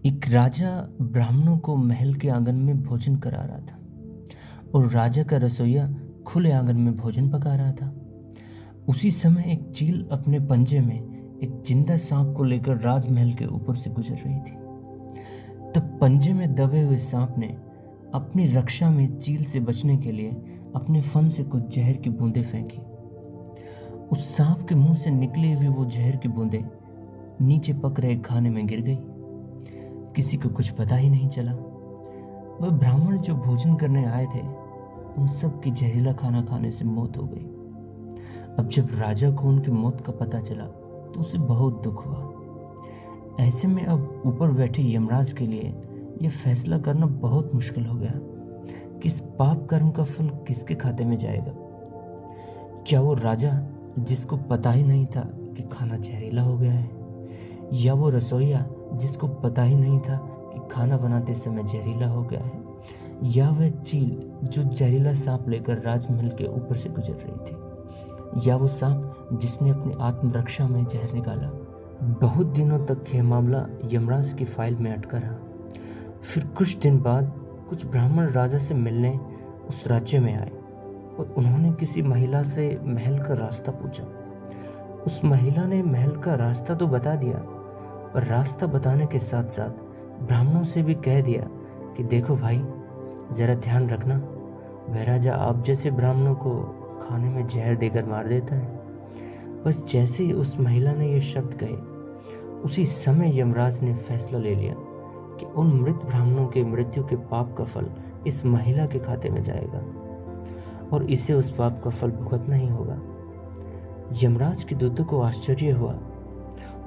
एक राजा ब्राह्मणों को महल के आंगन में भोजन करा रहा था और राजा का रसोइया खुले आंगन में भोजन पका रहा था। उसी समय एक चील अपने पंजे में एक जिंदा सांप को लेकर राजमहल के ऊपर से गुजर रही थी। तब पंजे में दबे हुए सांप ने अपनी रक्षा में चील से बचने के लिए अपने फन से कुछ जहर की बूंदें फेंकी। उस सांप के मुंह से निकली हुई वो जहर की बूंदें नीचे पक रहे खाने में गिर गई। किसी को कुछ पता ही नहीं चला। वह ब्राह्मण जो भोजन करने आए थे उन सब की जहरीला खाना खाने से मौत हो गई। अब जब राजा को उनकी मौत का पता चला तो उसे बहुत दुख हुआ। ऐसे में अब ऊपर बैठे यमराज के लिए यह फैसला करना बहुत मुश्किल हो गया कि इस पाप कर्म का फल किसके खाते में जाएगा। क्या वो राजा जिसको पता ही नहीं था कि खाना जहरीला हो गया है, या वो रसोइया जिसको पता ही नहीं था कि खाना बनाते समय जहरीला हो गया है, या वह चील जो जहरीला सांप लेकर राजमहल के ऊपर से गुजर रही थी, या वो सांप जिसने अपनी आत्मरक्षा में जहर निकाला। बहुत दिनों तक यह मामला यमराज की फाइल में अटका रहा। फिर कुछ दिन बाद कुछ ब्राह्मण राजा से मिलने उस राज्य में आए और उन्होंने किसी महिला से महल का रास्ता पूछा। उस महिला ने महल का रास्ता तो बता दिया, पर रास्ता बताने के साथ साथ ब्राह्मणों से भी कह दिया कि देखो भाई, जरा ध्यान रखना, वह राजा आप जैसे ब्राह्मणों को खाने में जहर देकर मार देता है। बस जैसे ही उस महिला ने ये शब्द कहे, उसी समय यमराज ने फैसला ले लिया कि उन मृत ब्राह्मणों के मृत्यु के पाप का फल इस महिला के खाते में जाएगा और इसे उस पाप का फल भुगतना ही होगा। यमराज के दूतों को आश्चर्य हुआ।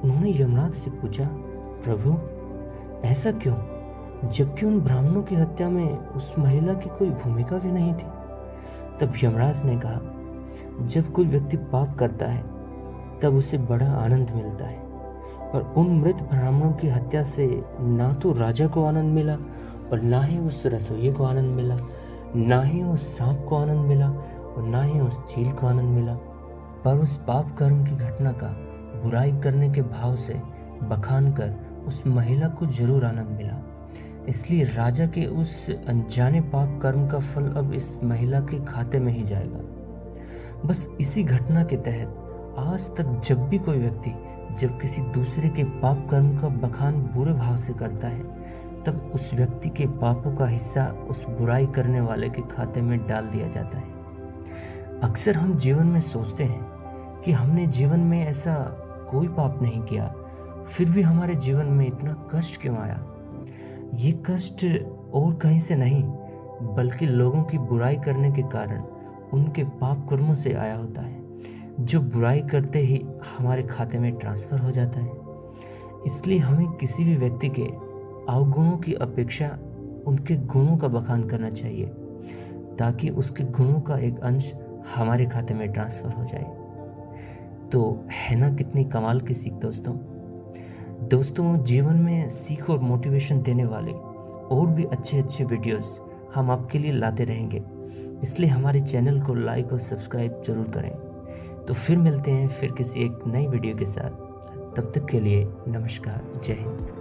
उन्होंने यमराज से पूछा, प्रभु ऐसा क्यों, जबकि उन ब्राह्मणों की हत्या में उस महिला की कोई भूमिका भी नहीं थी। तब यमराज ने कहा, जब कोई व्यक्ति पाप करता है तब उसे बड़ा आनंद मिलता है, पर उन मृत ब्राह्मणों की हत्या से ना तो राजा को आनंद मिला और ना ही उस रसोइये को आनंद मिला, ना ही उस सांप को आनंद मिला और ना ही उस चील को आनंद मिला, पर उस पाप कर्म की घटना का बुराई करने के भाव से बखान कर उस महिला को जरूर आनंद मिला। इसलिए राजा के उस अनजाने पाप कर्म का फल अब इस महिला के खाते में ही जाएगा। बस इसी घटना के तहत आज तक जब भी कोई व्यक्ति जब किसी दूसरे के पाप कर्म का बखान बुरे भाव से करता है, तब उस व्यक्ति के पापों का हिस्सा उस बुराई करने वाले के खाते में डाल दिया जाता है। अक्सर हम जीवन में सोचते हैं कि हमने जीवन में ऐसा कोई पाप नहीं किया, फिर भी हमारे जीवन में इतना कष्ट क्यों आया। ये कष्ट और कहीं से नहीं, बल्कि लोगों की बुराई करने के कारण उनके पाप कर्मों से आया होता है, जो बुराई करते ही हमारे खाते में ट्रांसफर हो जाता है। इसलिए हमें किसी भी व्यक्ति के अवगुणों की अपेक्षा उनके गुणों का बखान करना चाहिए, ताकि उसके गुणों का एक अंश हमारे खाते में ट्रांसफर हो जाए। तो है ना कितनी कमाल की सीख दोस्तों, जीवन में सीख और मोटिवेशन देने वाले और भी अच्छे अच्छे वीडियोस हम आपके लिए लाते रहेंगे। इसलिए हमारे चैनल को लाइक और सब्सक्राइब जरूर करें। तो फिर मिलते हैं फिर किसी एक नई वीडियो के साथ। तब तक के लिए नमस्कार, जय हिंद।